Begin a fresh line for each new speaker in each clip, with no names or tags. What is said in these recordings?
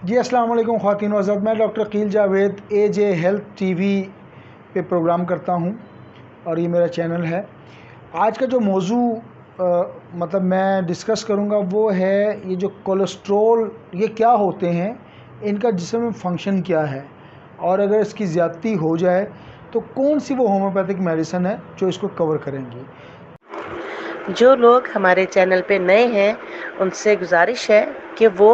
जी अस्सलाम वालेकुम ख़वातीन व हज़रात, मैं डॉक्टर कील जावेद AJ हेल्थ टीवी पे प्रोग्राम करता हूँ और ये मेरा चैनल है। आज का जो मौजू मतलब मैं डिस्कस करूँगा वो है ये जो कोलेस्ट्रोल ये क्या होते हैं, इनका जिस्म में फ़ंक्शन क्या है और अगर इसकी ज़्यादती हो जाए तो कौन सी वो होम्योपैथिक मेडिसिन है जो इसको कवर करेंगी।
जो लोग हमारे चैनल पे नए हैं उनसे गुजारिश है कि वो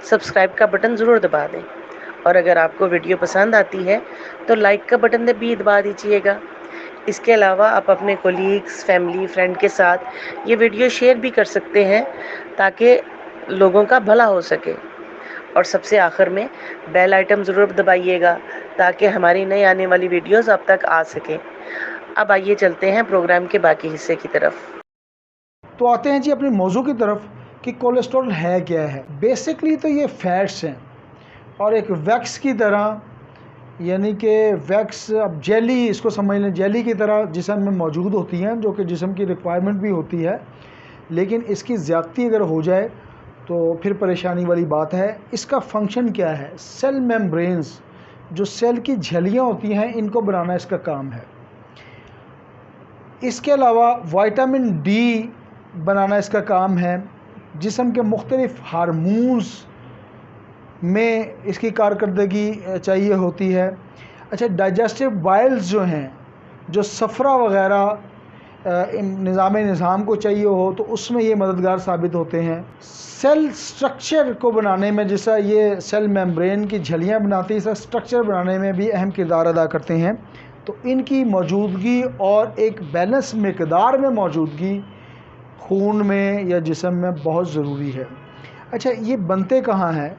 सब्सक्राइब का बटन ज़रूर दबा दें और अगर आपको वीडियो पसंद आती है तो लाइक का बटन भी दबा दीजिएगा। इसके अलावा आप अपने कोलीग्स, फैमिली, फ्रेंड के साथ ये वीडियो शेयर भी कर सकते हैं ताकि लोगों का भला हो सके। और सबसे आखिर में बेल आइटम ज़रूर दबाइएगा ताकि हमारी नई आने वाली वीडियोस आप तक आ सकें। अब आइए चलते हैं प्रोग्राम के बाकी हिस्से की तरफ।
तो आते हैं जी अपने मौजू की तरफ कि कोलेस्ट्रॉल है क्या है। बेसिकली तो ये फैट्स हैं और एक वैक्स की तरह, यानी कि वैक्स, अब जेली इसको समझ लें, जेली की तरह जिस्म में मौजूद होती हैं जो कि जिस्म की रिक्वायरमेंट भी होती है, लेकिन इसकी ज़्यादती अगर हो जाए तो फिर परेशानी वाली बात है। इसका फंक्शन क्या है? सेल मेम्ब्रेन्स, जो सेल की झिल्लियाँ होती हैं, इनको बनाना इसका काम है। इसके अलावा विटामिन डी बनाना इसका काम है। जिस्म के मुख्तलिफ हार्मोन्स में इसकी कारकर्दगी चाहिए होती है। अच्छा, डाइजेस्टिव बाइल्स जो हैं, जो सफ़रा वग़ैरह निज़ाम को चाहिए हो तो उसमें ये मददगार साबित होते हैं। सेल स्ट्रक्चर को बनाने में, जैसा ये सेल मेम्ब्रेन की झिल्लियाँ बनाती है, इसका स्ट्रक्चर बनाने में भी अहम किरदार अदा करते हैं। तो इनकी मौजूदगी और एक बैलेंस मकदार में मौजूदगी खून में या जिस्म में बहुत ज़रूरी है। अच्छा, ये बनते कहाँ हैं?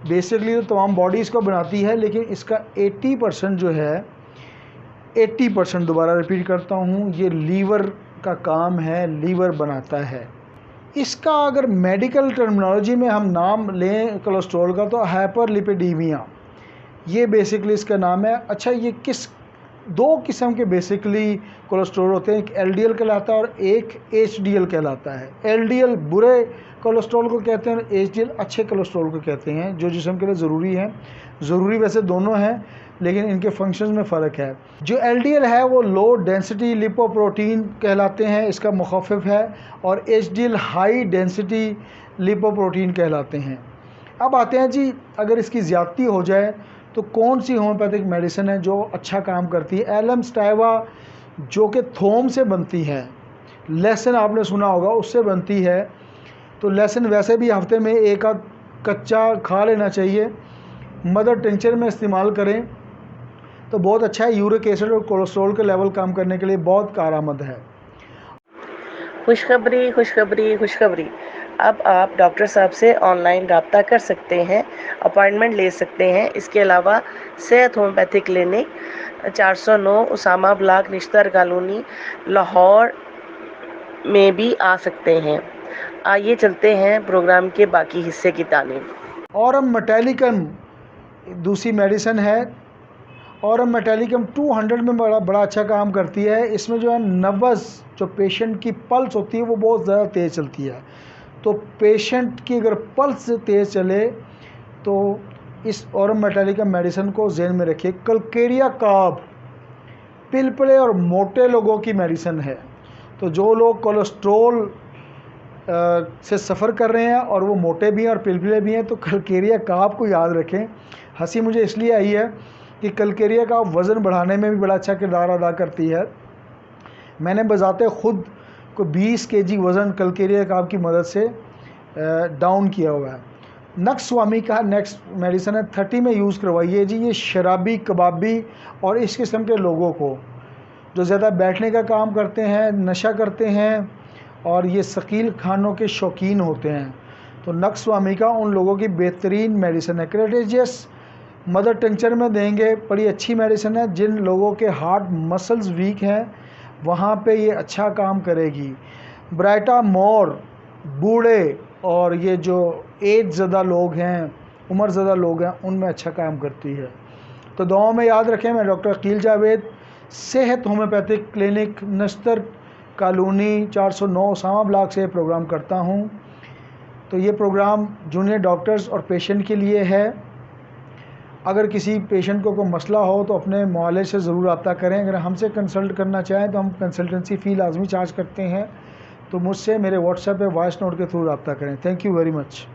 बेसिकली तो तमाम बॉडी इसको बनाती है, लेकिन इसका 80% जो है, 80%, दोबारा रिपीट करता हूँ, ये लीवर का काम है, लीवर बनाता है। इसका अगर मेडिकल टर्मिनोलॉजी में हम नाम लें कोलेस्ट्रॉल का तो हाइपरलिपिडीमिया, ये बेसिकली इसका नाम है। अच्छा, ये दो किस्म के बेसिकली कोलेस्ट्रॉल होते हैं, एक LDL कहलाता है और एक HDL कहलाता है। LDL बुरे कोलेस्ट्रॉल को कहते हैं और HDL अच्छे कोलेस्ट्रॉल को कहते हैं, जो जिस्म के लिए ज़रूरी है। ज़रूरी वैसे दोनों हैं, लेकिन इनके फंक्शंस में फ़र्क है। जो LDL है वो लो डेंसिटी लिपोप्रोटीन कहलाते हैं, इसका मुख़फ़िफ़ है, और HDL हाई डेंसिटी लिपोप्रोटीन कहलाते हैं। अब आते हैं जी, अगर इसकी ज़्यादती हो जाए तो कौन सी होम्योपैथिक मेडिसिन है जो अच्छा काम करती है। एलम स्टाइवा, जो कि थोम से बनती है, लहसुन आपने सुना होगा, उससे बनती है। तो लहसुन वैसे भी हफ्ते में एक आध कच्चा खा लेना चाहिए। मदर टिंचर में इस्तेमाल करें तो बहुत अच्छा है। यूरिक एसिड और कोलेस्ट्रॉल के लेवल कम करने के लिए बहुत कारआमद है।
खुशखबरी, खुशखबरी, खुशखबरी। अब आप डॉक्टर साहब से ऑनलाइन रब्ता कर सकते हैं, अपॉइंटमेंट ले सकते हैं। इसके अलावा Sehat homeopathy clinic 409 Usama block, Nishtar colony, Lahore में भी आ सकते हैं। आइए चलते हैं प्रोग्राम के बाकी हिस्से की तालीम।
औरम मेटालिकम दूसरी मेडिसिन है। औरम मेटालिकम 200 में बड़ा अच्छा काम करती है। इसमें जो है नब्ज़, जो पेशेंट की पल्स होती है वो बहुत ज़्यादा तेज़ चलती है। तो पेशेंट की अगर पल्स तेज़ चले तो इस औरम मेटालिकम मेडिसिन को ज़हन में रखिए। कलकेरिया काब पिलपले और मोटे लोगों की मेडिसिन है। तो जो लोग कोलेस्ट्रोल से सफ़र कर रहे हैं और वो मोटे भी हैं और पिलपिले भी हैं, तो कलकेरिया काब को याद रखें। हंसी मुझे इसलिए आई है कि कलकेरिया काब वज़न बढ़ाने में भी बड़ा अच्छा किरदार अदा करती है। मैंने बजाते ख़ुद को 20 kg वज़न कलकेरिया काब की मदद से डाउन किया हुआ है। नक्स स्वामी का नेक्स्ट मेडिसिन है, 30 में यूज़ करवाइए जी। ये शराबी, कबाबी और इस किस्म के लोगों को जो ज़्यादा बैठने का काम करते हैं, नशा करते हैं और ये शकील खानों के शौकीन होते हैं, तो नक्स स्वामी का उन लोगों की बेहतरीन मेडिसिन है। क्रेटेजियस मदर टिंचर में देंगे, बड़ी अच्छी मेडिसिन है। जिन लोगों के हार्ट मसल्स वीक हैं वहाँ पे ये अच्छा काम करेगी। ब्राइटा मोर बूढ़े और ये जो एज ज़्यादा लोग हैं, उम्र ज़्यादा लोग हैं, उनमें अच्छा काम करती है। तो दुआओं में याद रखें। मैं डॉक्टर कील जावेद, सेहत homeopathic clinic, नश्तर colony 409 Usama block से प्रोग्राम करता हूँ। तो ये प्रोग्राम जूनियर डॉक्टर्स और पेशेंट के लिए है। अगर किसी पेशेंट को कोई मसला हो तो अपने मुआलिज से ज़रूर रब्ता करें। अगर हमसे कंसल्ट करना चाहें तो हम कंसल्टेंसी फ़ी लाजमी चार्ज करते हैं, तो मुझसे मेरे व्हाट्सएप पे वॉइस नोट के थ्रू रब्ता करें। Thank you very much.